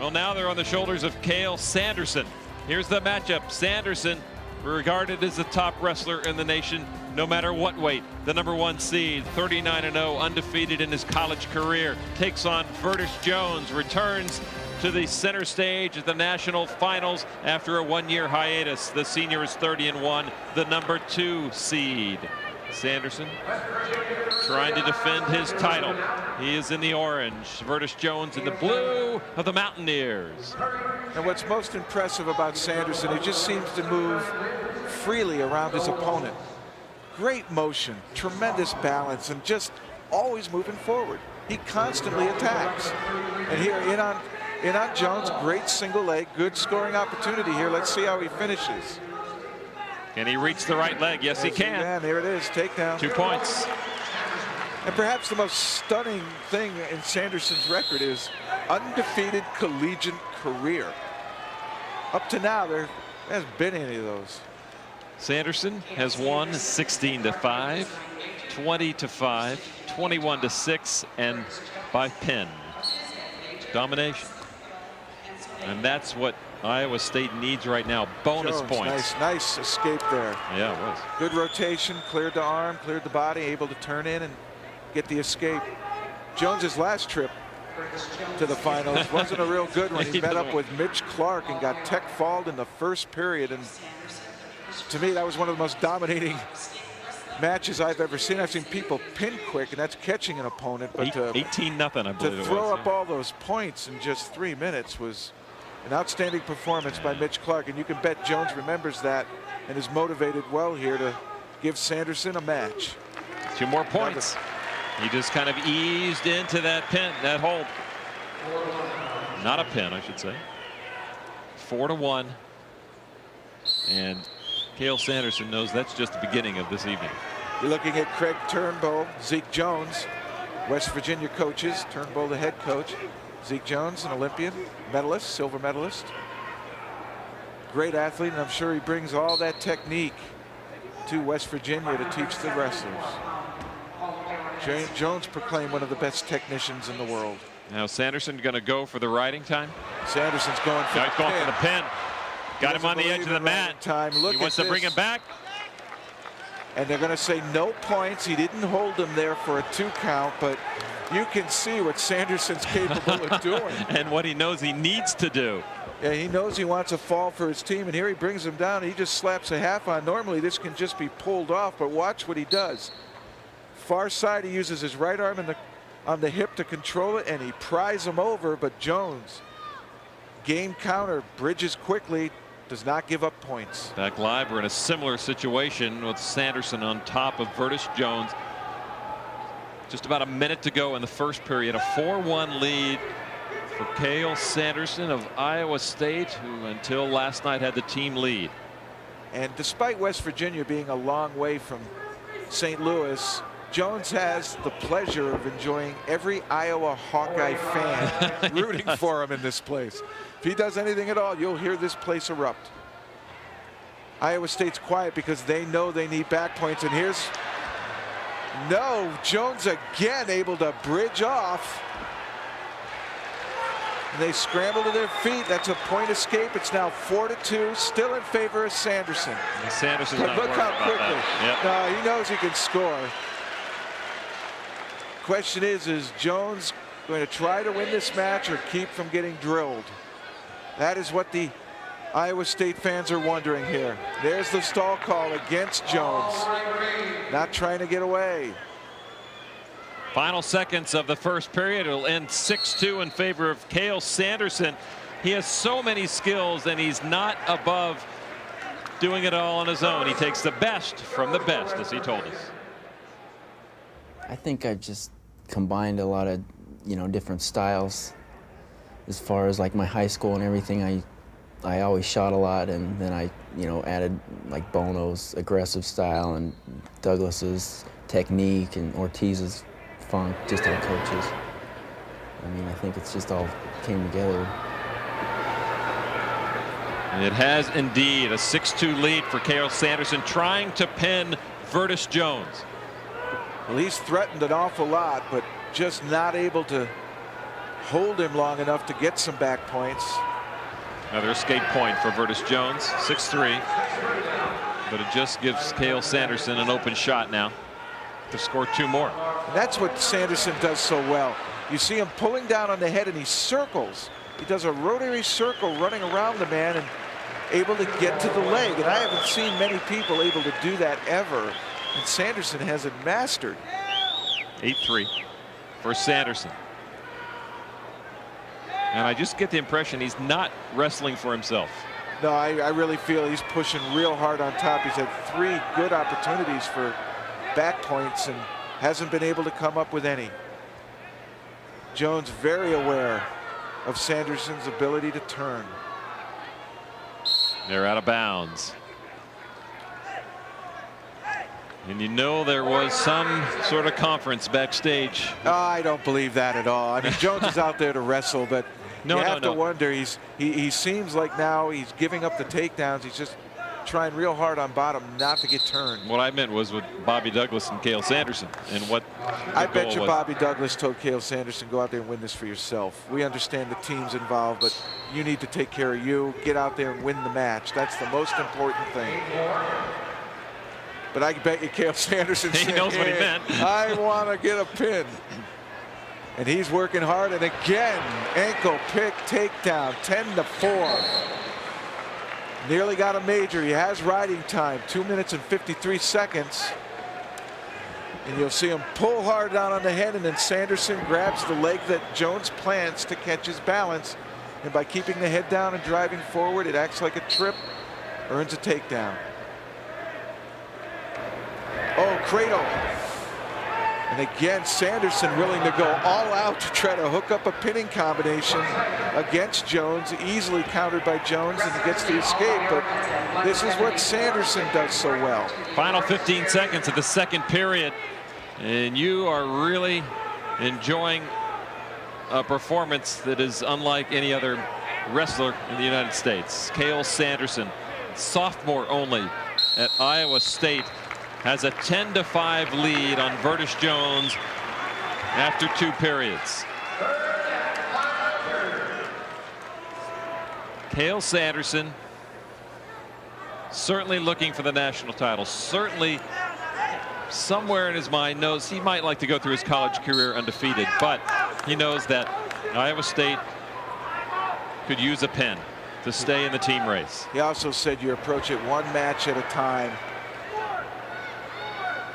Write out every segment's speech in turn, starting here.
Well, now they're on the shoulders of Cael Sanderson. Here's the matchup. Sanderson, regarded as the top wrestler in the nation, no matter what weight. The #1 seed, 39-0, undefeated in his college career, takes on Vertus Jones, returns to the center stage at the national finals after a one-year hiatus. The senior is 30-1, the #2 seed. Sanderson trying to defend his title. He is in the orange. Vertus Jones in the blue of the Mountaineers. And what's most impressive about Sanderson, he just seems to move freely around his opponent. Great motion, tremendous balance, and just always moving forward. He constantly attacks. And here in on Jones, great single leg, good scoring opportunity here. Let's see how he finishes. Can he reach the right leg? Yes, he can. Yeah, there it is, takedown. 2 points. And perhaps the most stunning thing in Sanderson's record is undefeated collegiate career. Up to now, there hasn't been any of those. Sanderson has won 16-5, 20-5, 21-6, and by pin. Domination. And that's what Iowa State needs right now. Bonus Jones, points. Nice escape there. Yeah, it was. Good rotation, cleared the arm, cleared the body, able to turn in and get the escape. Jones's last trip to the finals wasn't a real good one. He met up with Mitch Clark and got tech-fouled in the first period. And to me, that was one of the most dominating matches I've ever seen. I've seen people pin quick, and that's catching an opponent. But 18-0, I believe it was. To throw up all those points in just 3 minutes was an outstanding performance by Mitch Clark. And you can bet Jones remembers that and is motivated well here to give Sanderson a match. 2 more points. He just kind of eased into that pin, that hold. Not a pin, I should say. 4-1. And Cael Sanderson knows that's just the beginning of this evening. You're looking at Craig Turnbull, Zeke Jones, West Virginia coaches. Turnbull, the head coach. Zeke Jones, an Olympian, medalist, silver medalist. Great athlete, and I'm sure he brings all that technique to West Virginia to teach the wrestlers. Jones proclaimed one of the best technicians in the world. Now Sanderson going to go for the riding time. Sanderson's going for the pin. Got him on the edge of the mat. He wants to bring him back. And they're going to say no points. He didn't hold him there for a 2 count, but you can see what Sanderson's capable of doing. And what he knows he needs to do. Yeah, he knows he wants a fall for his team, and here he brings him down. He just slaps a half on. Normally this can just be pulled off, but watch what he does. Far side, he uses his right arm on the hip to control it, and he pries him over, but Jones, game counter, bridges quickly, does not give up points. Back live, we're in a similar situation with Sanderson on top of Vertus Jones. Just about a minute to go in the first period. A 4-1 lead for Cael Sanderson of Iowa State, who until last night had the team lead. And despite West Virginia being a long way from St. Louis, Jones has the pleasure of enjoying every Iowa Hawkeye fan rooting for him in this place. If he does anything at all, you'll hear this place erupt. Iowa State's quiet because they know they need back points, and here's Jones again able to bridge off. And they scramble to their feet. That's a point escape. It's now 4-2, still in favor of Sanderson. And Sanderson's not look how quickly. Yep. No, he knows he can score. Question is Jones going to try to win this match or keep from getting drilled? That is what the Iowa State fans are wondering here. There's the stall call against Jones. Not trying to get away. Final seconds of the first period. It'll end 6-2 in favor of Cael Sanderson. He has so many skills, and he's not above doing it all on his own. He takes the best from the best, as he told us. I think I've just combined a lot of, different styles. As far as like my high school and everything, I always shot a lot, and then I, added like Bono's aggressive style and Douglas's technique and Ortiz's funk just on coaches. I mean, I think it's just all came together. It has indeed a 6-2 lead for Cael Sanderson, trying to pin Vertus Jones. Well, he's threatened an awful lot, but just not able to hold him long enough to get some back points. Another escape point for Vertus Jones, 6-3. But it just gives Cael Sanderson an open shot now to score 2 more. And that's what Sanderson does so well. You see him pulling down on the head, and he circles. He does a rotary circle running around the man and able to get to the leg. And I haven't seen many people able to do that ever. And Sanderson has it mastered. 8-3 for Sanderson. And I just get the impression he's not wrestling for himself. No, I really feel he's pushing real hard on top. He's had 3 good opportunities for back points and hasn't been able to come up with any. Jones very aware of Sanderson's ability to turn. They're out of bounds. And you know there was some sort of conference backstage. Oh, I don't believe that at all. I mean, Jones is out there to wrestle, but you have to wonder. He seems like now he's giving up the takedowns. He's just trying real hard on bottom not to get turned. What I meant was with Bobby Douglas and Cael Sanderson and what I bet you Bobby Douglas told Cael Sanderson, go out there and win this for yourself. We understand the team's involved, but you need to take care of you. Get out there and win the match. That's the most important thing. But I bet you Cael Sanderson he knows what he meant. I want to get a pin. And he's working hard, and again, ankle pick takedown, 10-4. Nearly got a major. He has riding time, 2 minutes and 53 seconds. And you'll see him pull hard down on the head, and then Sanderson grabs the leg that Jones plants to catch his balance. And by keeping the head down and driving forward, it acts like a trip, earns a takedown. Oh, cradle. And again, Sanderson willing to go all out to try to hook up a pinning combination against Jones, easily countered by Jones, and he gets the escape. But this is what Sanderson does so well. Final 15 seconds of the second period, and you are really enjoying a performance that is unlike any other wrestler in the United States. Cael Sanderson, sophomore only at Iowa State, has a 10-5 lead on Vertus Jones after 2 periods. Cael Sanderson certainly looking for the national title. Certainly somewhere in his mind knows he might like to go through his college career undefeated, but he knows that Iowa State could use a pin to stay in the team race. He also said you approach it 1 match at a time.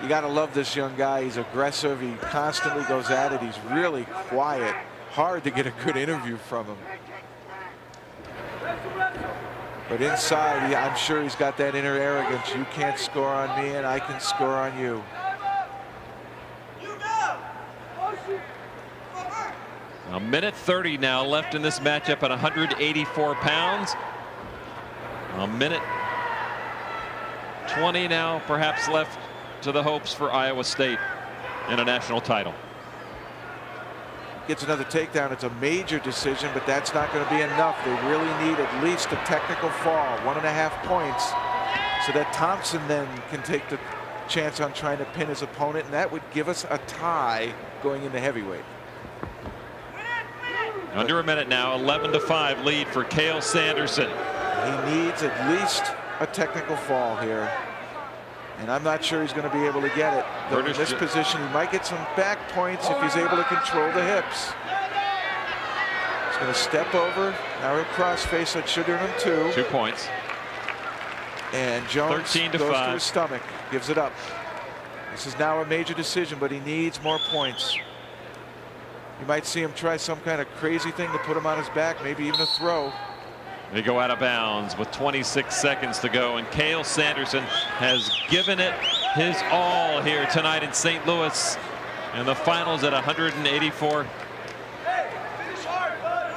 You got to love this young guy. He's aggressive. He constantly goes at it. He's really quiet. Hard to get a good interview from him. But inside, I'm sure he's got that inner arrogance. You can't score on me, and I can score on you. A minute 30 now left in this matchup at 184 pounds. A minute 20 now perhaps left to the hopes for Iowa State in a national title. Gets another takedown. It's a major decision, but that's not going to be enough. They really need at least a technical fall, 1.5 points, so that Thompson then can take the chance on trying to pin his opponent, and that would give us a tie going into heavyweight. Under a minute now, 11-5 lead for Cael Sanderson. He needs at least a technical fall here. And I'm not sure he's going to be able to get it. Though in this position, he might get some back points if he's able to control the hips. He's going to step over. Now he'll cross face. That should earn him 2. 2 points. And Jones goes to his stomach. Gives it up. This is now a major decision, but he needs more points. You might see him try some kind of crazy thing to put him on his back, maybe even a throw. They go out of bounds with 26 seconds to go, and Cael Sanderson has given it his all here tonight in St. Louis. And the finals at 184.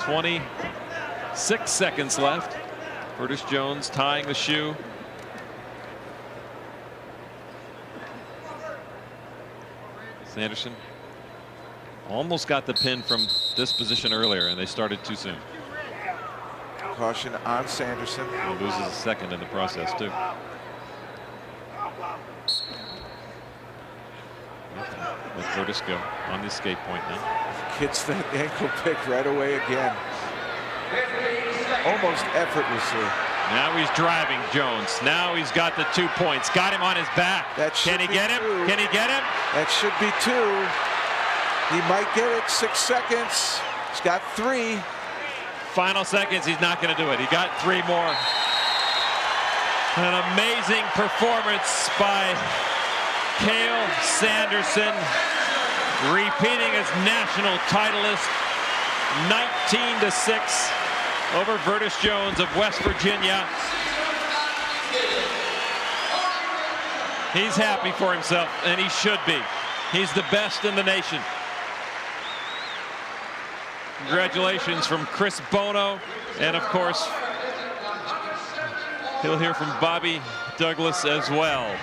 26 seconds left. Vertus Jones tying the shoe. Sanderson almost got the pin from this position earlier, and they started too soon. Caution on Sanderson. He loses a second in the process too. Let Vertus go on the escape point now. Gets that ankle pick right away again. Almost effortlessly. Now he's driving Jones. Now he's got the 2 points. Got him on his back. Can he get him? Can he get him? That should be 2. He might get it. 6 seconds. He's got 3. Final seconds. He's not going to do it. He got 3 more. An amazing performance by Cael Sanderson, repeating as national titleist, 19-6 over Vertus Jones of West Virginia. He's happy for himself, and he should be. He's the best in the nation. Congratulations from Chris Bono, and of course, he'll hear from Bobby Douglas as well.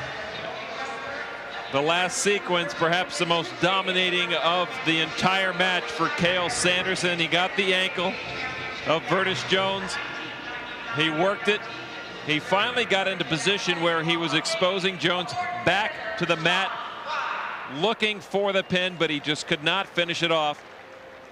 The last sequence, perhaps the most dominating of the entire match for Cael Sanderson. He got the ankle of Vertus Jones. He worked it. He finally got into position where he was exposing Jones back to the mat, looking for the pin, but he just could not finish it off.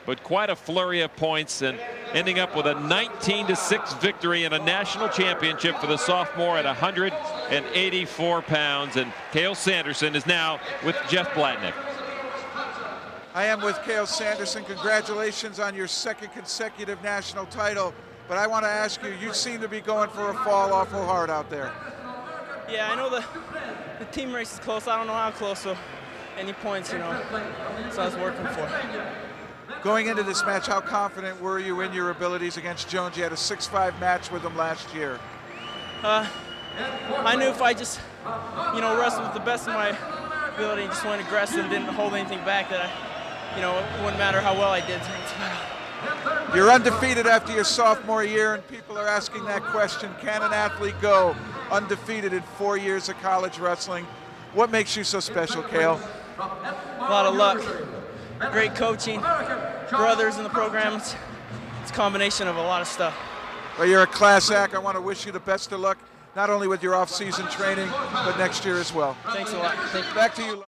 But quite a flurry of points, and ending up with a 19-6 victory in a national championship for the sophomore at 184 pounds. And Cael Sanderson is now with Jeff Blatnick. I am with Cael Sanderson. Congratulations on your 2nd consecutive national title. But I want to ask you, you seem to be going for a fall awful hard out there. Yeah, I know the team race is close. I don't know how close, so any points, you know, so I was working for. Going into this match, how confident were you in your abilities against Jones? You had a 6-5 match with him last year. I knew if I just, you know, wrestled with the best of my ability and just went aggressive, didn't hold anything back, that you know, it wouldn't matter how well I did. You're undefeated after your sophomore year, and people are asking that question: can an athlete go undefeated in 4 years of college wrestling? What makes you so special, Cael? A lot of luck, great coaching, brothers in the program. It's a combination of a lot of stuff. Well, you're a class act. I want to wish you the best of luck, not only with your off-season training, but next year as well. Thanks a lot. Back to you.